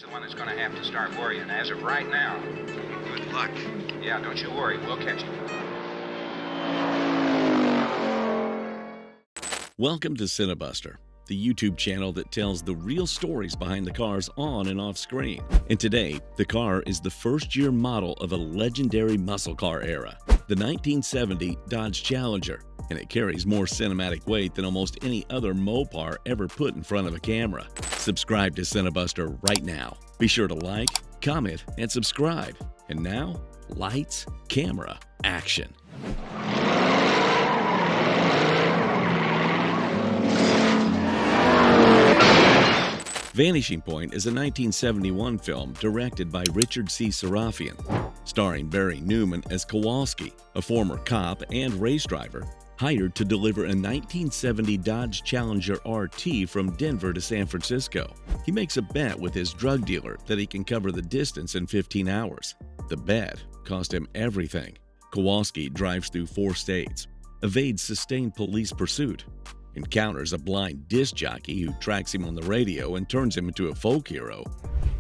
the one that's going to have to start worrying. As of right now. Good luck. Yeah, don't you worry. We'll catch you. Welcome to Cinebuster, the YouTube channel that tells the real stories behind the cars on and off screen. And today, the car is the first-year model of a legendary muscle car era, the 1970 Dodge Challenger, and it carries more cinematic weight than almost any other Mopar ever put in front of a camera. Subscribe to Cinebuster right now. Be sure to like, comment, and subscribe. And now, lights, camera, action. Vanishing Point is a 1971 film directed by Richard C. Sarafian, starring Barry Newman as Kowalski, a former cop and race driver hired to deliver a 1970 Dodge Challenger RT from Denver to San Francisco. He makes a bet with his drug dealer that he can cover the distance in 15 hours. The bet cost him everything. Kowalski drives through 4 states, evades sustained police pursuit, encounters a blind disc jockey who tracks him on the radio and turns him into a folk hero,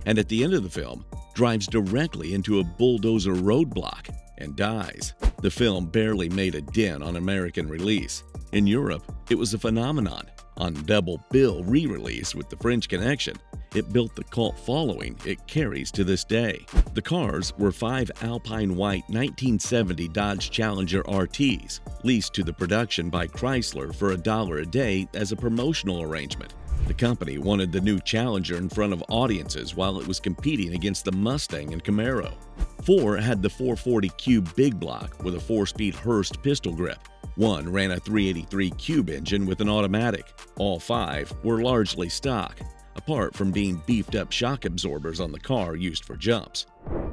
and at the end of the film, drives directly into a bulldozer roadblock and dies. The film barely made a dent on American release. In Europe, it was a phenomenon. On double bill re-release with the French Connection, it built the cult following it carries to this day. The cars were 5 Alpine White 1970 Dodge Challenger RTs, leased to the production by Chrysler for $1 a day as a promotional arrangement. The company wanted the new Challenger in front of audiences while it was competing against the Mustang and Camaro. 4 had the 440 Cube Big Block with a 4-speed Hurst pistol grip. 1 ran a 383 Cube engine with an automatic. All 5 were largely stock, apart from being beefed-up shock absorbers on the car used for jumps.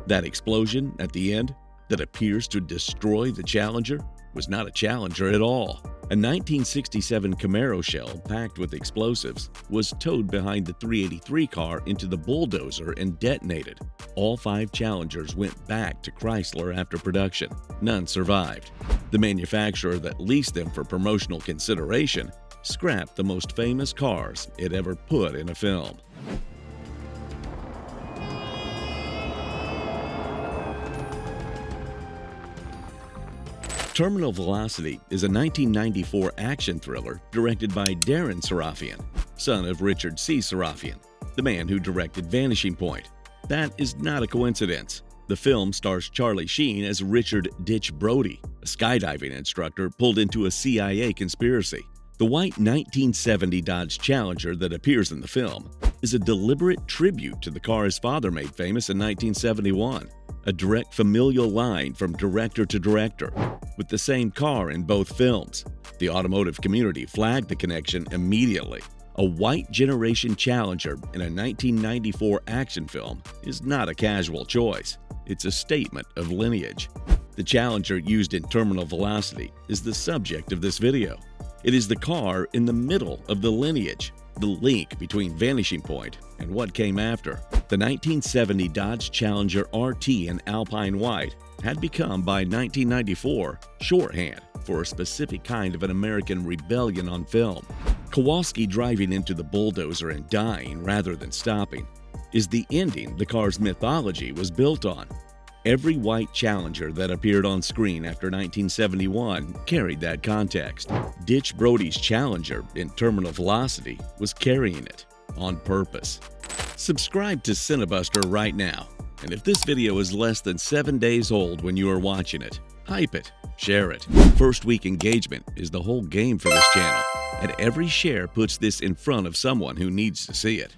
That explosion at the end that appears to destroy the Challenger was not a Challenger at all. A 1967 Camaro shell packed with explosives was towed behind the 383 car into the bulldozer and detonated. All 5 Challengers went back to Chrysler after production. None survived. The manufacturer that leased them for promotional consideration scrapped the most famous cars it ever put in a film. Terminal Velocity is a 1994 action thriller directed by Darren Sarafian, son of Richard C. Sarafian, the man who directed Vanishing Point. That is not a coincidence. The film stars Charlie Sheen as Richard Ditch Brody, a skydiving instructor pulled into a CIA conspiracy. The white 1970 Dodge Challenger that appears in the film is a deliberate tribute to the car his father made famous in 1971, a direct familial line from director to director, with the same car in both films. The automotive community flagged the connection immediately. A white generation Challenger in a 1994 action film is not a casual choice. It's a statement of lineage. The Challenger used in Terminal Velocity is the subject of this video. It is the car in the middle of the lineage, the link between Vanishing Point and what came after. The 1970 Dodge Challenger RT in Alpine White had become, by 1994, shorthand for a specific kind of an American rebellion on film. Kowalski driving into the bulldozer and dying rather than stopping is the ending the car's mythology was built on. Every white Challenger that appeared on screen after 1971 carried that context. Ditch Brody's Challenger in Terminal Velocity was carrying it on purpose. Subscribe to Cinebuster right now, and if this video is less than 7 days old when you are watching it, hype it, share it. First week engagement is the whole game for this channel, and every share puts this in front of someone who needs to see it.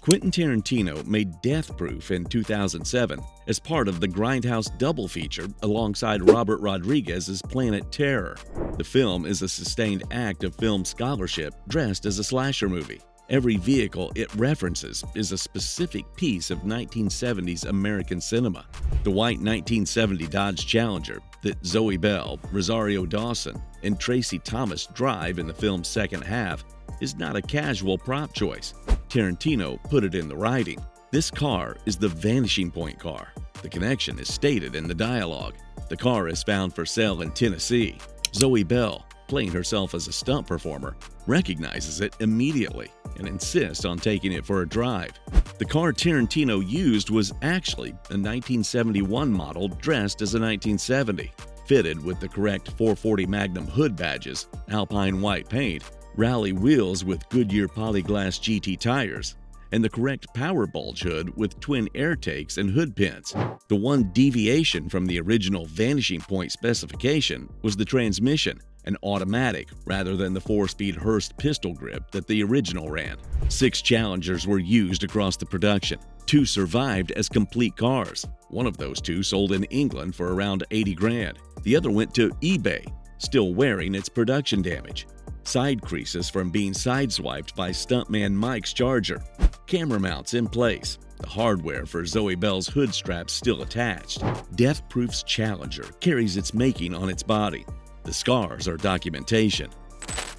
Quentin Tarantino made Death Proof in 2007 as part of the Grindhouse double feature alongside Robert Rodriguez's Planet Terror. The film is a sustained act of film scholarship dressed as a slasher movie. Every vehicle it references is a specific piece of 1970s American cinema. The white 1970 Dodge Challenger that Zoe Bell, Rosario Dawson, and Tracy Thomas drive in the film's second half is not a casual prop choice. Tarantino put it in the writing. This car is the Vanishing Point car. The connection is stated in the dialogue. The car is found for sale in Tennessee. Zoe Bell, playing herself as a stunt performer, recognizes it immediately and insists on taking it for a drive. The car Tarantino used was actually a 1971 model dressed as a 1970, fitted with the correct 440 Magnum hood badges, Alpine white paint, rally wheels with Goodyear Polyglass GT tires, and the correct power bulge hood with twin air takes and hood pins. The one deviation from the original Vanishing Point specification was the transmission, an automatic rather than the 4-speed Hurst pistol grip that the original ran. 6 Challengers were used across the production. 2 survived as complete cars. One of those 2 sold in England for around 80 grand. The other went to eBay, still wearing its production damage. Side creases from being sideswiped by stuntman Mike's Charger. Camera mounts in place. The hardware for Zoe Bell's hood straps still attached. Death Proof's Challenger carries its making on its body. The scars are documentation.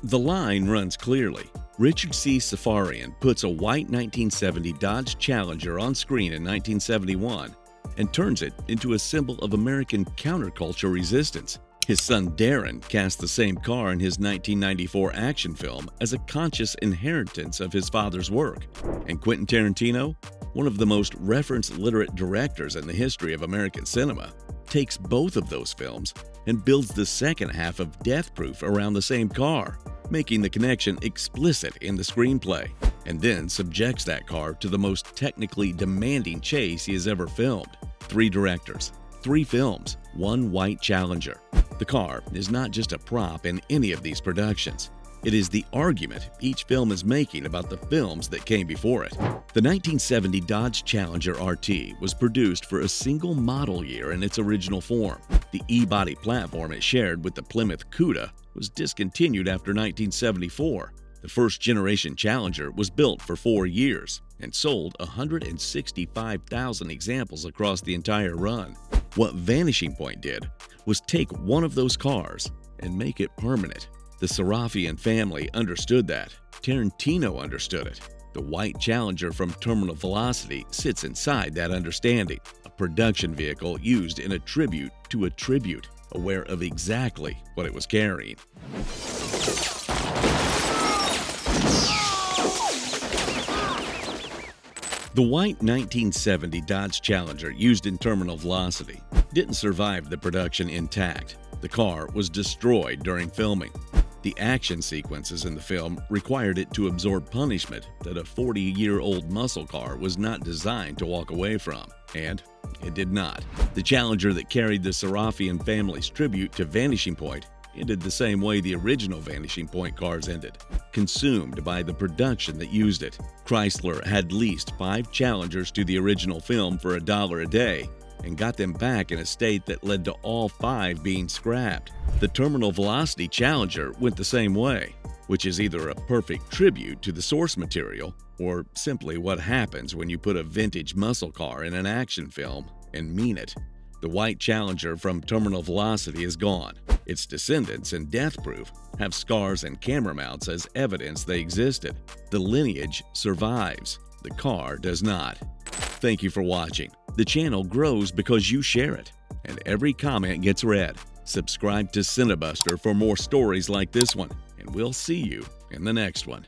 The line runs clearly. Richard C. Safarian puts a white 1970 Dodge Challenger on screen in 1971 and turns it into a symbol of American counterculture resistance. His son Darren cast the same car in his 1994 action film as a conscious inheritance of his father's work. And Quentin Tarantino, one of the most reference-literate directors in the history of American cinema, takes both of those films and builds the second half of Death Proof around the same car, making the connection explicit in the screenplay, and then subjects that car to the most technically demanding chase he has ever filmed. 3 directors, 3 films, 1 white Challenger. The car is not just a prop in any of these productions. It is the argument each film is making about the films that came before it. The 1970 Dodge Challenger RT was produced for a single model year in its original form. The E-body platform it shared with the Plymouth Cuda was discontinued after 1974. The first-generation Challenger was built for 4 years and sold 165,000 examples across the entire run. What Vanishing Point did was take one of those cars and make it permanent. The Sarafian family understood that. Tarantino understood it. The white Challenger from Terminal Velocity sits inside that understanding, a production vehicle used in a tribute to a tribute, aware of exactly what it was carrying. The white 1970 Dodge Challenger used in Terminal Velocity didn't survive the production intact. The car was destroyed during filming. The action sequences in the film required it to absorb punishment that a 40-year-old muscle car was not designed to walk away from, and it did not. The Challenger that carried the Sarafian family's tribute to Vanishing Point ended the same way the original Vanishing Point cars ended, consumed by the production that used it. Chrysler had leased 5 Challengers to the original film for $1 a day and got them back in a state that led to all 5 being scrapped. The Terminal Velocity Challenger went the same way, which is either a perfect tribute to the source material or simply what happens when you put a vintage muscle car in an action film and mean it. The white Challenger from Terminal Velocity is gone. Its descendants in Death Proof have scars and camera mounts as evidence they existed. The Lineage survives. The car does not. Thank you for watching. The channel grows because you share it, and every comment gets read. Subscribe to Cinebuster for more stories like this one, and we'll see you in the next one.